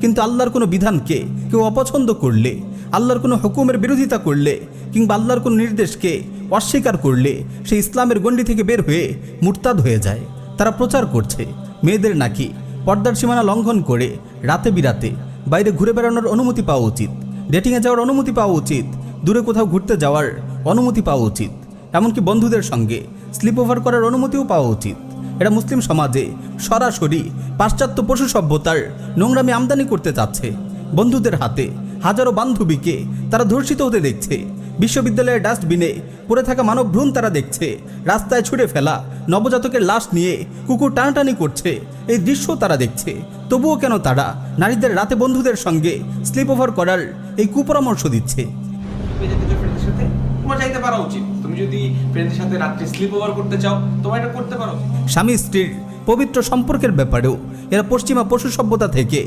কিন্তু আল্লাহর কোনো বিধানকে কেউ অপছন্দ করলে, আল্লাহর কোনো হুকুমের বিরোধিতা করলে কিংবা আল্লাহর কোনো নির্দেশকে অস্বীকার করলে সে ইসলামের গণ্ডি থেকে বের হয়ে মুরতাদ হয়ে যায়। তারা প্রচার করছে মেয়েদের নাকি পর্দার সীমানা লঙ্ঘন করে রাতে বিরাতে বাইরে ঘুরে বেড়ানোর অনুমতি পাওয়া উচিত, ডেটিংয়ে যাওয়ার অনুমতি পাওয়া উচিত, দূরে কোথাও ঘুরতে যাওয়ার অনুমতি পাওয়া উচিত, এমনকি বন্ধুদের সঙ্গে স্লিপ ওভার করার অনুমতিও পাওয়া উচিত। এরা মুসলিম সমাজে সরাসরি পাশ্চাত্য পশু সভ্যতার নোংরামি আমদানি করতে চাচ্ছে। বন্ধুদের হাতে হাজারো বান্ধবীকে তারা ধর্ষিত হতে দেখছে, বিশ্ববিদ্যালয়ের ডাস্টবিনে পড়ে থাকা মানব ভ্রূণ তারা দেখছে, রাস্তায় ছুঁড়ে ফেলা নবজাতকের লাশ নিয়ে কুকুর টানাটানি করছে, এই দৃশ্য তারা দেখছে। তবুও কেন তারা নারীদের রাতে বন্ধুদের সঙ্গে স্লিপ ওভার করার এই কুপরামর্শ দিচ্ছে? তোমার যাইতে পারা উচিত। তুমি যদি ফ্রেন্ডের সাথে রাত্রে স্লিপ ওভার করতে চাও, তোমার এটা করতে পারো। স্বামী স্ত্রীর পবিত্র সম্পর্কের ব্যাপারেও এরা পশ্চিমা পশু সভ্যতা থেকে